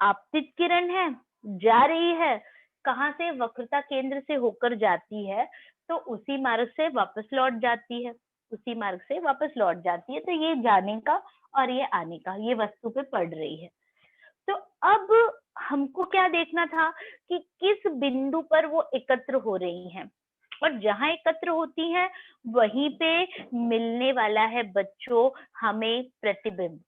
A: आपतित किरण है, जा रही है, कहाँ से, वक्रता केंद्र से होकर जाती है, तो उसी मार्ग से वापस लौट जाती है, उसी मार्ग से वापस लौट जाती है। तो ये जाने का और ये आने का, ये वस्तु पे पड़ रही है। तो अब हमको क्या देखना था कि किस बिंदु पर वो एकत्र हो रही हैं, और जहां एकत्र होती हैं वहीं पे मिलने वाला है बच्चों हमें प्रतिबिंब।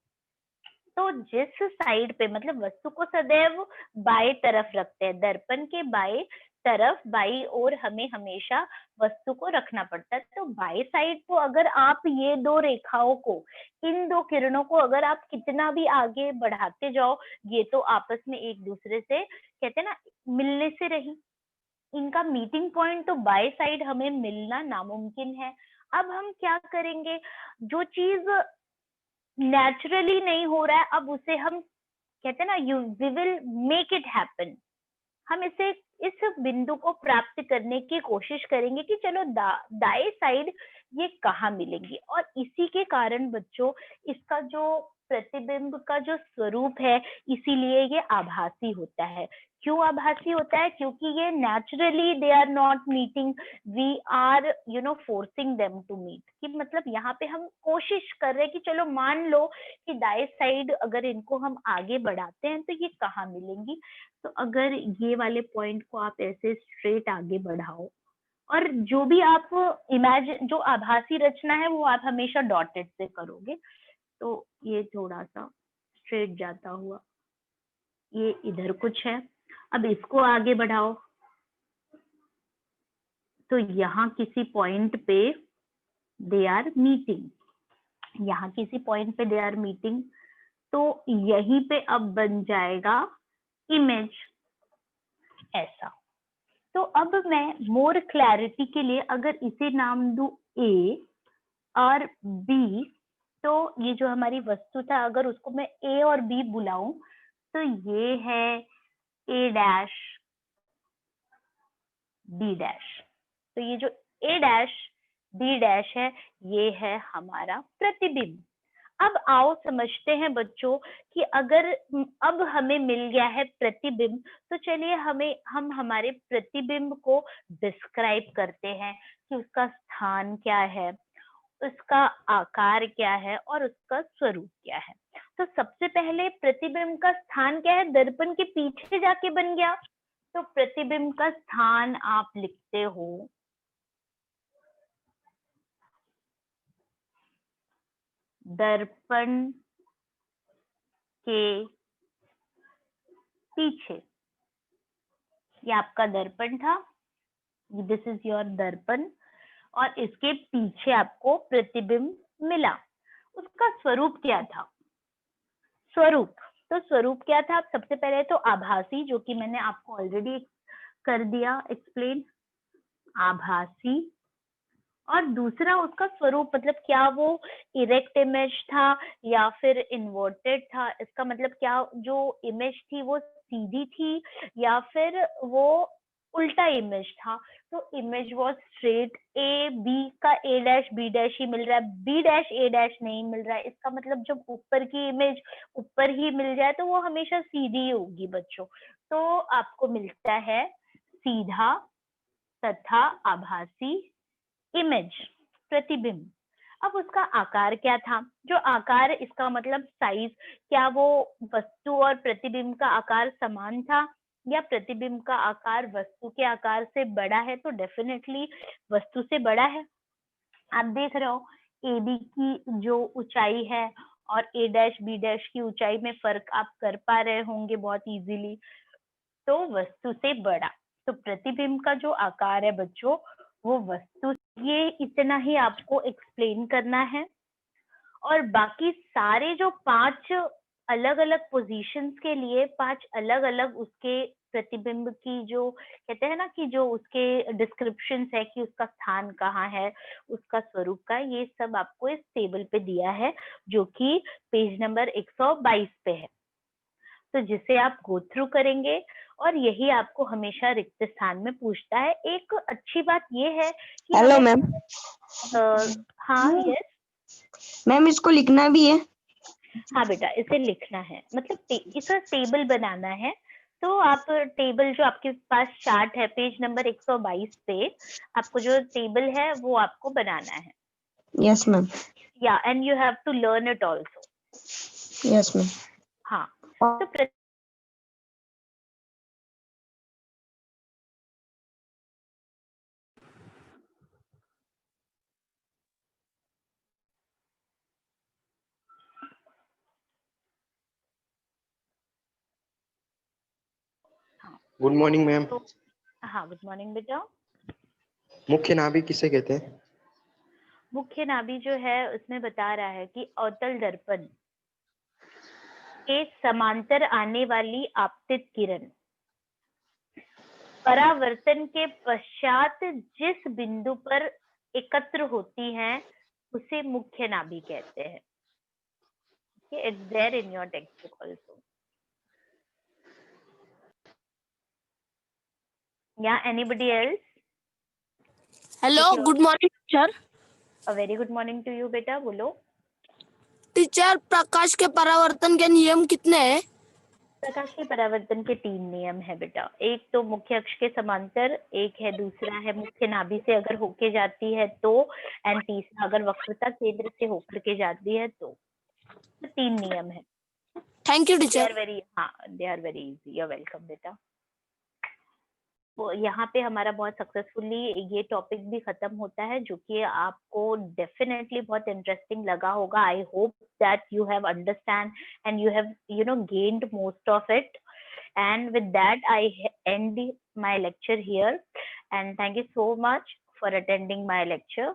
A: तो जिस साइड पे, मतलब वस्तु को सदैव बाएं तरफ रखते हैं, दर्पण के बाएं तरफ, बाई ओर हमें हमेशा वस्तु को रखना पड़ता है। तो बाएं साइड को अगर आप ये दो रेखाओं को, इन दो किरणों को अगर आप कितना भी आगे बढ़ाते जाओ, ये तो आपस में एक दूसरे से कहते हैं ना मिलने से रही, इनका मीटिंग पॉइंट तो बाय साइड हमें मिलना नामुमकिन है। अब हम क्या करेंगे, जो चीज नेचुरली नहीं हो रहा है, अब उसे हम कहते हैं ना we will make it happen. हम इसे, इस बिंदु को प्राप्त करने की कोशिश करेंगे कि चलो दाएं साइड ये कहाँ मिलेंगी। और इसी के कारण बच्चों इसका जो प्रतिबिंब का जो स्वरूप है, इसीलिए ये आभासी होता है। क्यों आभासी होता है, क्योंकि ये naturally they are not meeting, we are forcing them to meet. कि मतलब यहाँ पे हम कोशिश कर रहे हैं कि चलो मान लो कि दाएं साइड अगर इनको हम आगे बढ़ाते हैं तो ये कहाँ मिलेंगी। तो अगर ये वाले पॉइंट को आप ऐसे स्ट्रेट आगे बढ़ाओ, और जो भी आप इमेजिन, जो आभासी रचना है वो आप हमेशा डॉटेड से करोगे। तो ये थोड़ा सा स्ट्रेट जाता हुआ ये इधर कुछ है। अब इसको आगे बढ़ाओ, तो यहाँ किसी पॉइंट पे दे आर मीटिंग, यहाँ किसी पॉइंट पे दे आर मीटिंग। तो यहीं पे अब बन जाएगा इमेज ऐसा। तो अब मैं मोर क्लैरिटी के लिए अगर इसे नाम दूं ए और बी, तो ये जो हमारी वस्तु था अगर उसको मैं ए और बी बुलाऊं, तो ये है ए डैश बी डैश। तो ये जो ए डैश बी डैश है, ये है हमारा प्रतिबिंब। अब आओ समझते हैं बच्चों कि अगर अब हमें मिल गया है प्रतिबिंब, तो चलिए हम हमारे प्रतिबिंब को डिस्क्राइब करते हैं कि उसका स्थान क्या है, उसका आकार क्या है और उसका स्वरूप क्या है। तो सबसे पहले प्रतिबिंब का स्थान क्या है, दर्पण के पीछे जाके बन गया। तो प्रतिबिंब का स्थान आप लिखते हो दर्पण के पीछे। ये आपका दर्पण था, दिस इज योर दर्पण, और इसके पीछे आपको प्रतिबिंब मिला। उसका स्वरूप क्या था, स्वरूप, तो स्वरूप क्या था, सबसे पहले तो आभासी, जो कि मैंने आपको ऑलरेडी कर दिया एक्सप्लेन, आभासी। और दूसरा उसका स्वरूप, मतलब क्या वो इरेक्ट इमेज था या फिर इन्वर्टेड था, इसका मतलब क्या जो इमेज थी वो सीधी थी या फिर वो उल्टा इमेज था। तो image was straight, A B का ए डैश बी डैश ही मिल रहा है, बी डैश ए डैश नहीं मिल रहा है। इसका मतलब जब ऊपर की इमेज ऊपर ही मिल जाए तो वो हमेशा सीधी होगी बच्चों। तो आपको मिलता है सीधा तथा आभासी इमेज, प्रतिबिंब। अब उसका आकार क्या था, जो आकार, इसका मतलब साइज, क्या वो वस्तु और प्रतिबिंब का आकार समान था, या प्रतिबिंब का आकार वस्तु के आकार से बड़ा है तो डेफिनेटली वस्तु से बड़ा है। आप देख रहे हो AB की जो ऊंचाई है और A' B' की ऊंचाई में फर्क आप कर पा रहे होंगे बहुत इजीली, तो वस्तु से बड़ा। तो प्रतिबिंब का जो आकार है बच्चों वो वस्तु, ये इतना ही आपको एक्सप्लेन करना है। और बाकी सारे जो 5 अलग अलग पोजीशंस के लिए 5 अलग अलग उसके प्रतिबिंब की जो कहते हैं ना कि जो उसके डिस्क्रिप्शंस है कि उसका स्थान कहाँ है, उसका स्वरूप का, ये सब आपको इस टेबल पे दिया है जो कि पेज नंबर 122 पे है। तो जिसे आप गो थ्रू करेंगे और यही आपको हमेशा रिक्त स्थान में पूछता है। एक अच्छी बात ये है कि
B: हेलो मैम।
A: हाँ यस
B: मैम इसको लिखना भी है?
A: हाँ बेटा, इसे लिखना है, मतलब इसका टेबल बनाना है। तो आप टेबल जो आपके पास चार्ट है पेज नंबर 122 पे, आपको जो टेबल है वो आपको बनाना है।
B: Yes ma'am.
A: या and you have to learn it also.
B: Yes ma'am.
A: हाँ तो
C: गुड मॉर्निंग मैम।
A: हाँ गुड मॉर्निंग बेटा।
C: मुख्य नाभि किसे कहते हैं?
A: मुख्य नाभि जो है उसमें बता रहा है कि अवतल दर्पण के समांतर आने वाली आपतित किरण परावर्तन के पश्चात जिस बिंदु पर एकत्र होती हैं उसे मुख्य नाभि कहते हैं। It's there in your text book also. या anybody else?
D: Hello, good morning teacher.
A: A very good morning to you बेटा, बोलो।
D: टीचर, प्रकाश के परावर्तन के नियम कितने हैं?
A: प्रकाश के परावर्तन के 3 नियम है बेटा। एक तो मुख्य अक्ष के समांतर, एक है दूसरा है मुख्य नाभि से अगर होके जाती है तो, एंड तीसरा अगर वक्रता केंद्र से होकर के जाती है तो 3 नियम है।
D: Thank you
A: they
D: teacher.
A: Are very, हाँ they are very easy. You welcome बेटा। वो यहाँ पे हमारा बहुत सक्सेसफुली ये टॉपिक भी खत्म होता है जो कि आपको डेफिनेटली बहुत इंटरेस्टिंग लगा होगा। I hope that you have understand and you have gained most of it. And with that I end my lecture here, and thank you so much for attending my lecture.